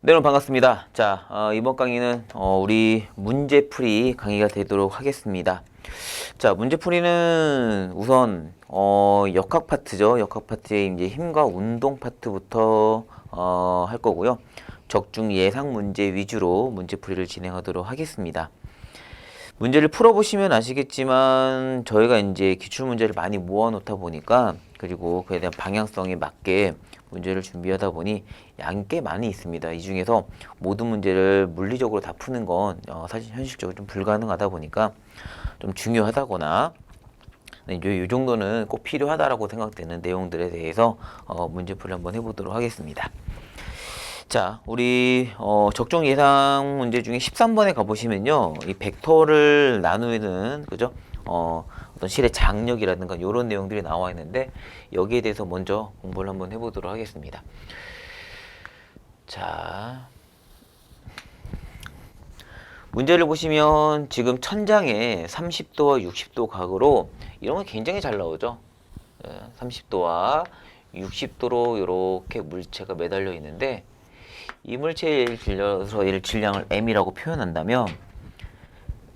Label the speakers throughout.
Speaker 1: 네, 여러분 반갑습니다. 자, 이번 강의는 우리 문제풀이 강의가 되도록 하겠습니다. 자, 문제풀이는 우선 역학 파트죠. 역학 파트의 이제 힘과 운동 파트부터 할 거고요. 적중 예상 문제 위주로 문제풀이를 진행하도록 하겠습니다. 문제를 풀어보시면 아시겠지만 저희가 이제 기출문제를 많이 모아놓다 보니까, 그리고 그에 대한 방향성에 맞게 문제를 준비하다 보니 양이 꽤 많이 있습니다. 이 중에서 모든 문제를 물리적으로 다 푸는 건 사실 현실적으로 좀 불가능하다 보니까 좀 중요하다거나 이 정도는 꼭 필요하다라고 생각되는 내용들에 대해서 문제풀이를 한번 해보도록 하겠습니다. 자, 우리 적중 예상 문제 중에 13번에 가보시면요, 이 벡터를 나누는, 그죠? 어떤 실의 장력이라든가 이런 내용들이 나와 있는데, 여기에 대해서 먼저 공부를 한번 해보도록 하겠습니다. 자, 문제를 보시면 지금 천장에 30도와 60도 각으로 이런 건 굉장히 잘 나오죠. 30도와 60도로 이렇게 물체가 매달려 있는데, 이 물체에 빌려서 얘를 질량을 m이라고 표현한다면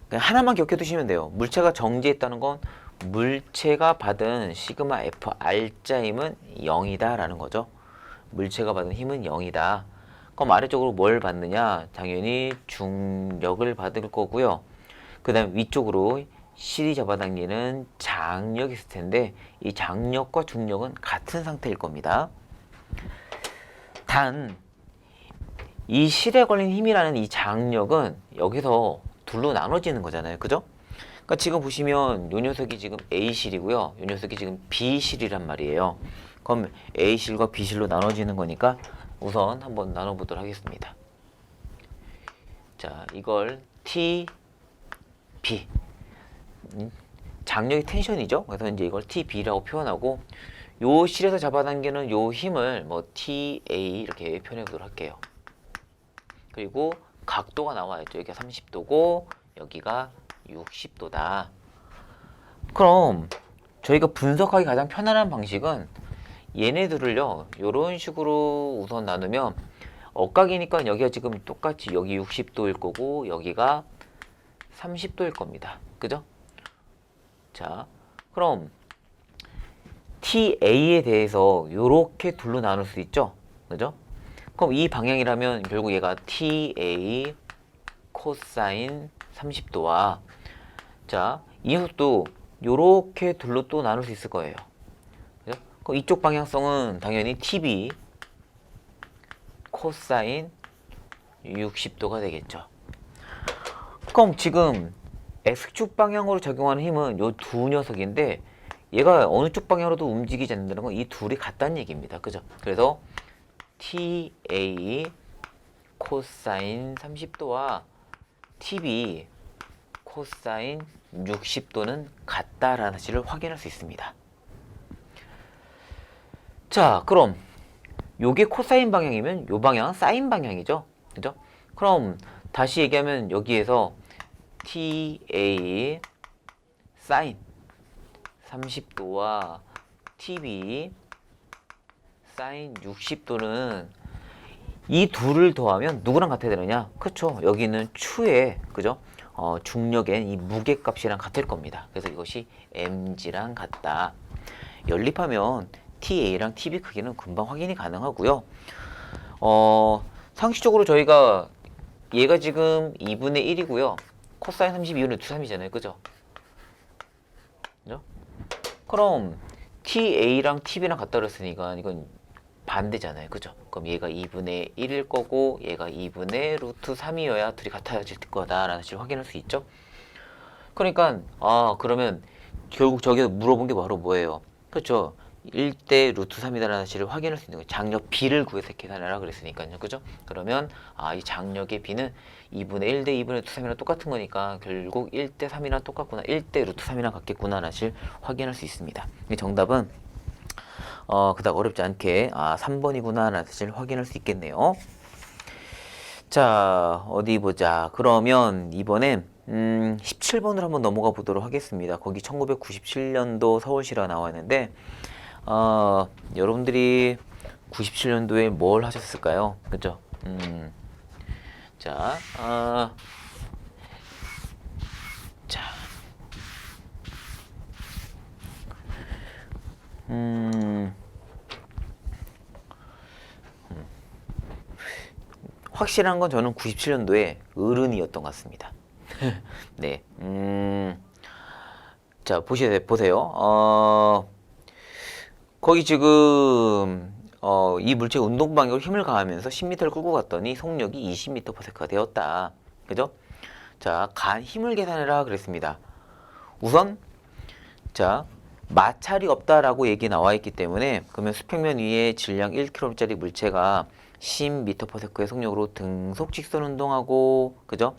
Speaker 1: 그냥 하나만 기억해 두시면 돼요. 물체가 정지했다는 건 물체가 받은 시그마 F R자 힘은 0이다 라는 거죠. 물체가 받은 힘은 0이다. 그럼 아래쪽으로 뭘 받느냐? 당연히 중력을 받을 거고요. 그 다음 위쪽으로 실이 잡아당기는 장력이 있을 텐데, 이 장력과 중력은 같은 상태일 겁니다. 단 이 실에 걸린 힘이라는 이 장력은 여기서 둘로 나눠지는 거잖아요. 그죠? 그러니까 지금 보시면 요 녀석이 지금 A실이고요. 요 녀석이 지금 B실이란 말이에요. 그럼 A실과 B실로 나눠지는 거니까 우선 한번 나눠보도록 하겠습니다. 자, 이걸 T, B. 장력이 텐션이죠. 그래서 이제 이걸 TB라고 표현하고, 요 실에서 잡아당기는 요 힘을 뭐 TA 이렇게 표현해보도록 할게요. 그리고 각도가 나와야죠. 여기가 30도고 여기가 60도다. 그럼 저희가 분석하기 가장 편안한 방식은 얘네들을요, 이런 식으로 우선 나누면, 억각이니까 여기가 지금 똑같이 여기 60도일 거고 여기가 30도일 겁니다. 그죠? 자, 그럼 TA에 대해서 이렇게 둘로 나눌 수 있죠. 그죠? 그럼 이 방향이라면 결국 얘가 TA 코사인 30도와, 자, 이 녀석도 요렇게 둘로 또 나눌 수 있을 거예요. 그죠? 그럼 이쪽 방향성은 당연히 TB 코사인 60도가 되겠죠. 그럼 지금 X축 방향으로 적용하는 힘은 요 두 녀석인데, 얘가 어느 쪽 방향으로도 움직이지 않는다는 건 이 둘이 같다는 얘기입니다. 그죠? 그래서 TA 코사인 30도와 TB 코사인 60도는 같다라는 사실을 확인할 수 있습니다. 자, 그럼 요게 코사인 방향이면 요 방향은 사인 방향이죠. 그죠? 그럼 다시 얘기하면 여기에서 TA 사인 30도와 TB 사인 60도는 이 둘을 더하면 누구랑 같아야 되느냐? 그쵸? 여기는 추의, 그죠? 중력의 이 무게값이랑 같을 겁니다. 그래서 이것이 mg랑 같다. 연립하면 TA랑 TB 크기는 금방 확인이 가능하고요. 상식적으로 저희가 얘가 지금 2분의 1이고요. 코사인 32는 루트 3이잖아요. 그죠? 그죠? 그럼 TA랑 TB랑 같다 그랬으니까 이건 반대잖아요. 그죠? 그럼 얘가 2분의 1일 거고 얘가 2분의 루트 3이어야 둘이 같아질 거다라는 사실을 확인할 수 있죠. 그러니까 그러면 결국 저기서 물어본 게 바로 뭐예요? 그렇죠? 1대 루트 3이다라는 사실을 확인할 수 있는 거예요. 장력 B를 구해서 계산해라 그랬으니까요. 그죠? 그러면 이 장력의 B는 2분의 1대 2분의 루트 3이랑 똑같은 거니까 결국 1대 3이랑 똑같구나, 1대 루트 3이랑 같겠구나 라는 사실 확인할 수 있습니다. 정답은 그닥 어렵지 않게 3번이구나 라는 사실을 확인할 수 있겠네요. 자, 어디 보자. 그러면 이번엔 17번으로 한번 넘어가 보도록 하겠습니다. 거기 1997년도 서울시라 나와 있는데, 여러분들이 97년도에 뭘 하셨을까요? 그죠? 자, 자, 확실한 건 저는 97년도에 어른이었던 것 같습니다. 네, 자, 보세요. 거기 지금 이 물체가 운동 반경으로 힘을 가하면서 10m를 끌고 갔더니 속력이 20m/s가 되었다. 그죠? 자, 간 힘을 계산해라 그랬습니다. 우선 자, 마찰이 없다라고 얘기 나와 있기 때문에 그러면 수평면 위에 질량 1kg짜리 물체가 10m/s의 속력으로 등속 직선 운동하고, 그죠?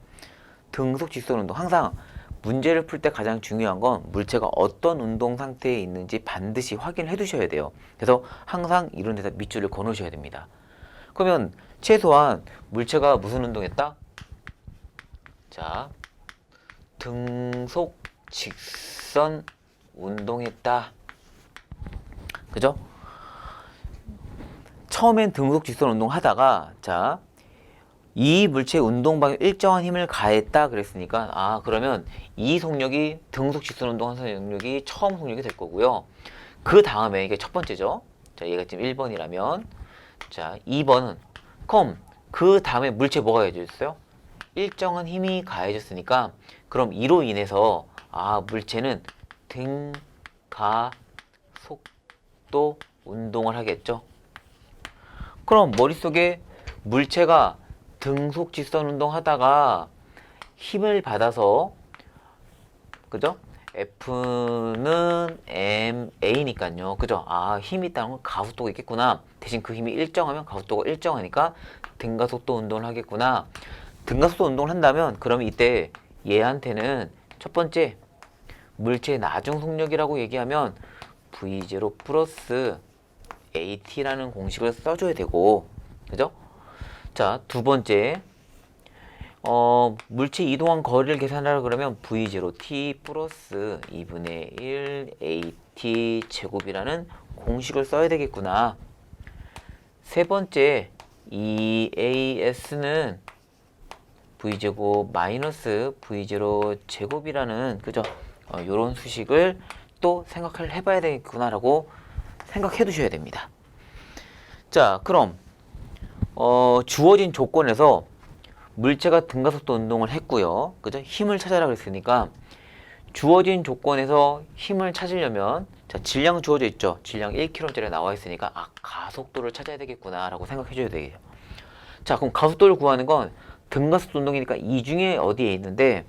Speaker 1: 등속 직선 운동. 항상 문제를 풀 때 가장 중요한 건 물체가 어떤 운동 상태에 있는지 반드시 확인을 해 두셔야 돼요. 그래서 항상 이런 데다 밑줄을 그어 놓으셔야 됩니다. 그러면 최소한 물체가 무슨 운동했다? 자, 등속 직선 운동했다. 그죠? 처음엔 등속 직선 운동 하다가, 자, 이 물체의 운동 방향 일정한 힘을 가했다 그랬으니까, 그러면 이 속력이 등속 직선 운동한 속력이 처음 속력이 될 거고요. 그 다음에 이게 첫 번째죠. 자, 얘가 지금 1번이라면, 자, 2번은 그럼 그 다음에 물체 뭐가 가해졌어요? 일정한 힘이 가해졌으니까, 그럼 이로 인해서 물체는 등가속도 운동을 하겠죠. 그럼 머릿속에 물체가 등속 직선 운동 하다가 힘을 받아서, 그죠? F는 ma니까요. 그죠? 힘이 있다는 건 가속도가 있겠구나. 대신 그 힘이 일정하면 가속도가 일정하니까 등가속도 운동을 하겠구나. 등가속도 운동을 한다면 그러면 이때 얘한테는 첫 번째 물체의 나중 속력이라고 얘기하면 V0 플러스 AT라는 공식을 써줘야 되고, 그죠? 자, 두 번째, 물체 이동한 거리를 계산하라 그러면 V0T 플러스 2분의 1 AT 제곱이라는 공식을 써야 되겠구나. 세 번째, EAS는 V제곱 마이너스 V0 제곱이라는, 그죠? 요런 수식을 또 생각을 해봐야 되겠구나라고 생각해 두셔야 됩니다. 자, 그럼 주어진 조건에서 물체가 등가속도 운동을 했고요. 그죠? 힘을 찾아라 그랬으니까 주어진 조건에서 힘을 찾으려면, 자, 질량 주어져 있죠. 질량 1kg짜리 나와 있으니까 가속도를 찾아야 되겠구나 라고 생각해 줘야 되겠죠. 자, 그럼 가속도를 구하는 건 등가속도 운동이니까 이 중에 어디에 있는데,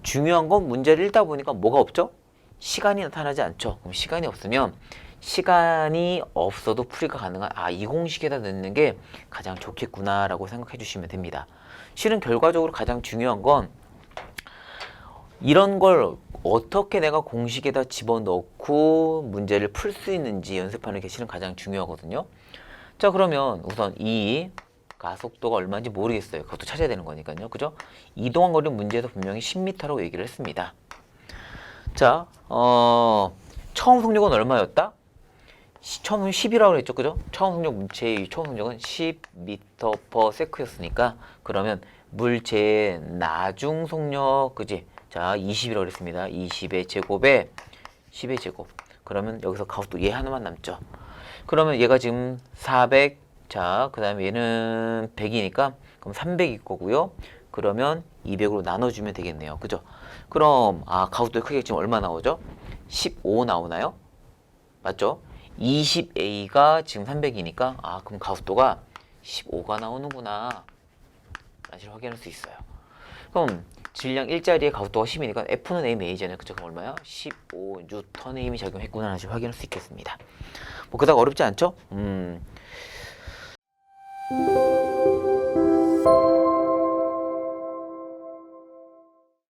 Speaker 1: 중요한 건 문제를 읽다 보니까 뭐가 없죠? 시간이 나타나지 않죠. 그럼 시간이 없으면 시간이 없어도 풀이가 가능한 이 공식에다 넣는 게 가장 좋겠구나 라고 생각해 주시면 됩니다. 실은 결과적으로 가장 중요한 건 이런 걸 어떻게 내가 공식에다 집어넣고 문제를 풀 수 있는지 연습하는 게 실은 가장 중요하거든요. 자, 그러면 우선 이 가속도가 얼마인지 모르겠어요. 그것도 찾아야 되는 거니까요. 그죠? 이동한 거리는 문제에서 분명히 10m라고 얘기를 했습니다. 자, 처음 속력은 얼마였다? 처음 속력 10이라고 했죠. 그죠? 처음 속력, 물체의 처음 속력은 10m/s였으니까 그러면 물체의 나중 속력, 그지? 자, 20이라고 그랬습니다. 20의 제곱에 10의 제곱. 그러면 여기서 가속도 얘 하나만 남죠. 그러면 얘가 지금 400, 자, 그 다음에 얘는 100이니까 그럼 300일 거고요. 그러면 200으로 나눠주면 되겠네요. 그죠? 그럼 가속도의 크기가 지금 얼마 나오죠? 15 나오나요? 맞죠? 20A가 지금 300이니까 그럼 가속도가 15가 나오는구나. 사실 확인할 수 있어요. 그럼 질량 1짜리의 가속도가 10이니까 F는 ma잖아요. 그쵸? 그럼 얼마야? 15N의 힘이 작용했구나. 다시 확인할 수 있겠습니다. 뭐 그닥 어렵지 않죠?